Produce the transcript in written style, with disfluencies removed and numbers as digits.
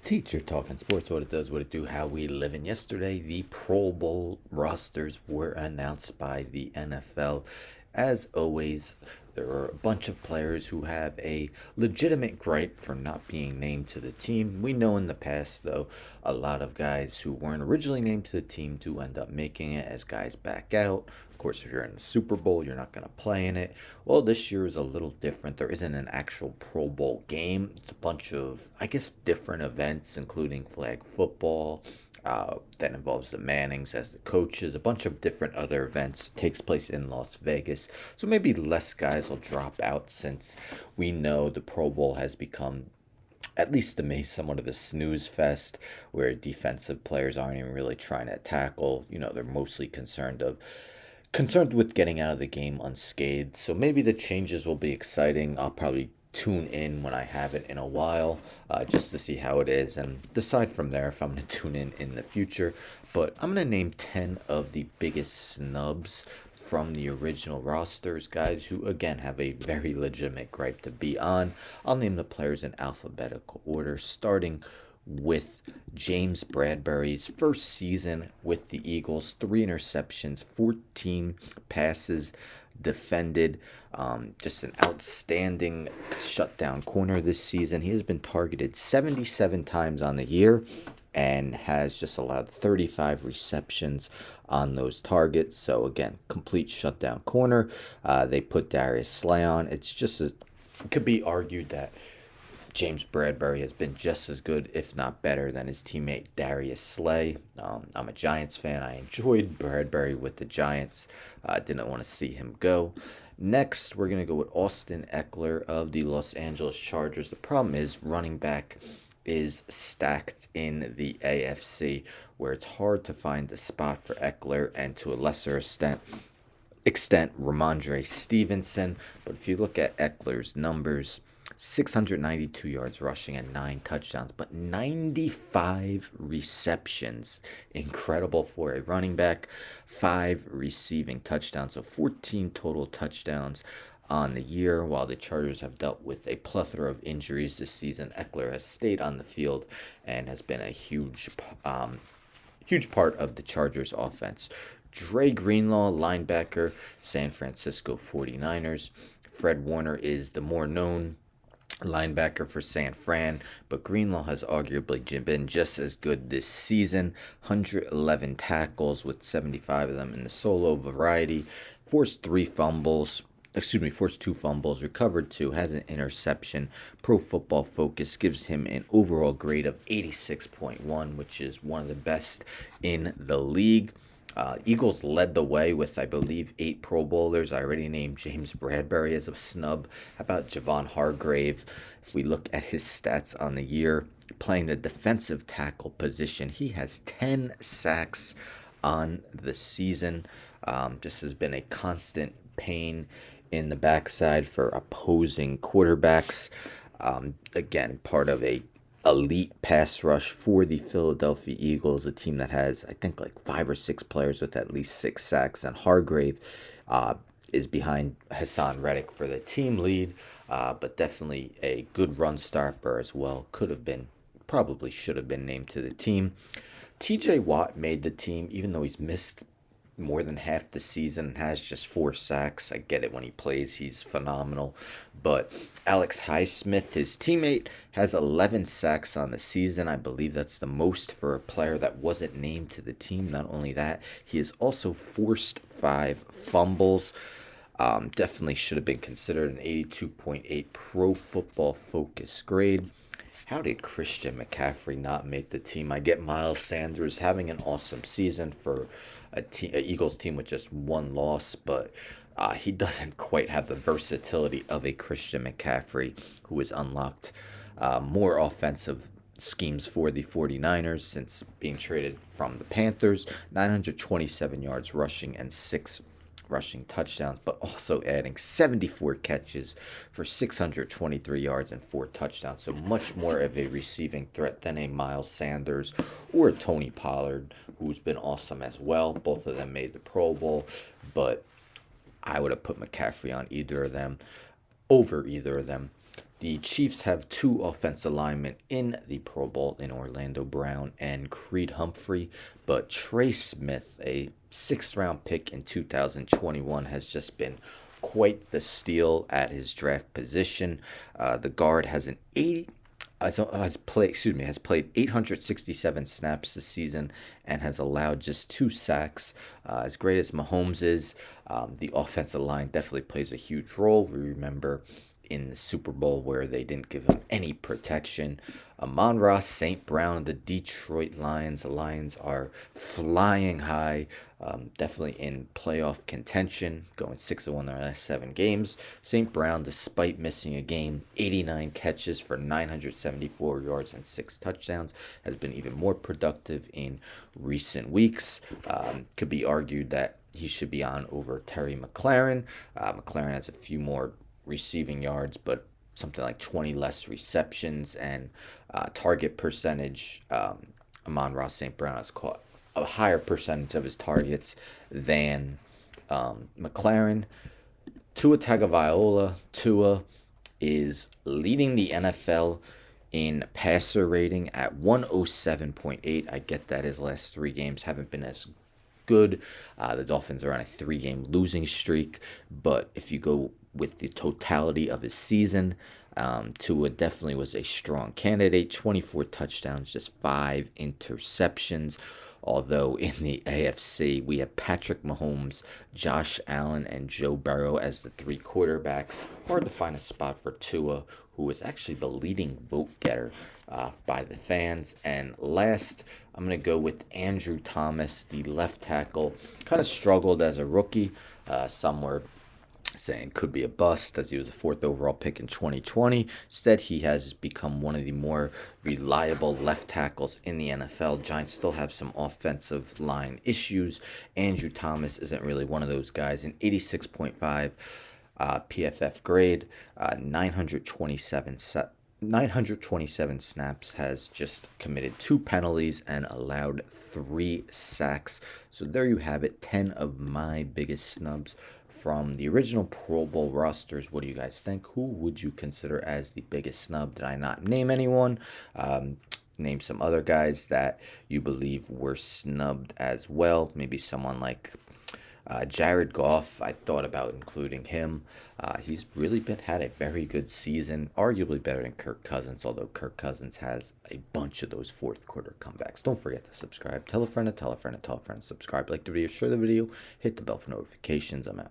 Teacher Talking Sports, what it does, what it do, how we live. And yesterday, the Pro Bowl rosters were announced by the NFL. As always, there are a bunch of players who have a legitimate gripe for not being named to the team. We know in the past, though, a lot of guys who weren't originally named to the team do end up making it as guys back out. Of course, if you're in the Super Bowl, you're not going to play in it. Well, this year is a little different. There isn't an actual Pro Bowl game. It's a bunch of, I guess, different events, including flag football, that involves the Mannings as the coaches. A bunch of different other events takes place in Las Vegas. So maybe less guys will drop out since we know the Pro Bowl has become, at least to me, somewhat of a snooze fest where defensive players aren't even really trying to tackle. They're mostly concerned with getting out of the game unscathed. So maybe the changes will be exciting. I'll probably tune in when I haven't in a while, just to see how it is and decide from there if I'm going to tune in the future. But I'm going to name 10 of the biggest snubs from the original rosters, guys who again have a very legitimate gripe to be on. I'll name the players in alphabetical order, starting with James Bradbury's first season with the Eagles. 3 interceptions, 14 passes defended. Just an outstanding shutdown corner this season. He has been targeted 77 times on the year and has just allowed 35 receptions on those targets. So again, complete shutdown corner. They put Darius Slay on. It could be argued that James Bradbury has been just as good, if not better, than his teammate Darius Slay. I'm a Giants fan. I enjoyed Bradbury with the Giants. Didn't want to see him go. Next, we're going to go with Austin Eckler of the Los Angeles Chargers. The problem is running back is stacked in the AFC, where it's hard to find a spot for Eckler and to a lesser extent Ramondre Stevenson. But if you look at Eckler's numbers, 692 yards rushing and 9 touchdowns, but 95 receptions. Incredible for a running back. 5 receiving touchdowns, so 14 total touchdowns on the year. While the Chargers have dealt with a plethora of injuries this season, Eckler has stayed on the field and has been a huge part of the Chargers offense. Dre Greenlaw, linebacker, San Francisco 49ers. Fred Warner is the more known linebacker for San Fran, but Greenlaw has arguably been just as good this season. 111 tackles with 75 of them in the solo variety. Forced 2 fumbles, recovered 2, has an interception. Pro Football Focus gives him an overall grade of 86.1, which is one of the best in the league. Eagles led the way with, I believe, 8 Pro Bowlers. I already named James Bradbury as a snub. How about Javon Hargrave? If we look at his stats on the year, playing the defensive tackle position, he has 10 sacks on the season. Just has been a constant pain in the backside for opposing quarterbacks. Again, part of a elite pass rush for the Philadelphia Eagles, a team that has, I think, like 5 or 6 players with at least 6 sacks. And Hargrave is behind Hassan Reddick for the team lead, but definitely a good run stopper as well. Probably should have been named to the team. TJ Watt made the team, even though he's missed more than half the season and has just 4 sacks. I get it, when he plays, he's phenomenal. But Alex Highsmith, his teammate, has 11 sacks on the season. I believe that's the most for a player that wasn't named to the team. Not only that, he has also forced 5 fumbles. Definitely should have been considered an 82.8 Pro Football Focus grade. How did Christian McCaffrey not make the team? I get Miles Sanders having an awesome season for a Eagles team with just 1 loss, but he doesn't quite have the versatility of a Christian McCaffrey, who has unlocked more offensive schemes for the 49ers since being traded from the Panthers. 927 yards rushing and 6 rushing touchdowns, but also adding 74 catches for 623 yards and 4 touchdowns. So much more of a receiving threat than a Miles Sanders or a Tony Pollard, who's been awesome as well. Both of them made the Pro Bowl, but I would have put McCaffrey on over either of them. The Chiefs have two offensive linemen in the Pro Bowl in Orlando Brown and Creed Humphrey, but Trey Smith, a sixth round pick in 2021, has just been quite the steal at his draft position. The guard has an 80 has played 867 snaps this season and has allowed just 2 sacks. As great as Mahomes is, the offensive line definitely plays a huge role. We remember in the Super Bowl where they didn't give him any protection. Amon-Ra St. Brown of the Detroit Lions. The Lions are flying high, definitely in playoff contention, going 6-1 in their last 7 games. St. Brown, despite missing a game, 89 catches for 974 yards and 6 touchdowns, has been even more productive in recent weeks. Could be argued that he should be on over Terry McLaurin. McLaurin has a few more receiving yards, but something like 20 less receptions and target percentage. Amon-Ra St. Brown has caught a higher percentage of his targets than McLaurin. Tua Tagovailoa. Tua is leading the NFL in passer rating at 107.8. I get that his last 3 games haven't been as good. The Dolphins are on a 3-game losing streak, but if you go with the totality of his season, Tua definitely was a strong candidate. 24 touchdowns, just 5 interceptions. Although in the AFC, we have Patrick Mahomes, Josh Allen, and Joe Burrow as the 3 quarterbacks. Hard to find a spot for Tua, who is actually the leading vote getter by the fans. And last, I'm going to go with Andrew Thomas, the left tackle. Kind of struggled as a rookie. Some were saying could be a bust as he was a 4th overall pick in 2020. Instead, he has become one of the more reliable left tackles in the NFL. Giants still have some offensive line issues. Andrew Thomas isn't really one of those guys. An 86.5 PFF grade, 927 snaps, has just committed 2 penalties and allowed 3 sacks. So there you have it, 10 of my biggest snubs from the original Pro Bowl rosters. What do you guys think? Who would you consider as the biggest snub? Did I not name anyone? Name some other guys that you believe were snubbed as well. Maybe someone like Jared Goff. I thought about including him. He's really had a very good season, arguably better than Kirk Cousins, although Kirk Cousins has a bunch of those 4th quarter comebacks. Don't forget to subscribe. Tell a friend to tell a friend to tell a friend to subscribe. Like the video, share the video, hit the bell for notifications. I'm out.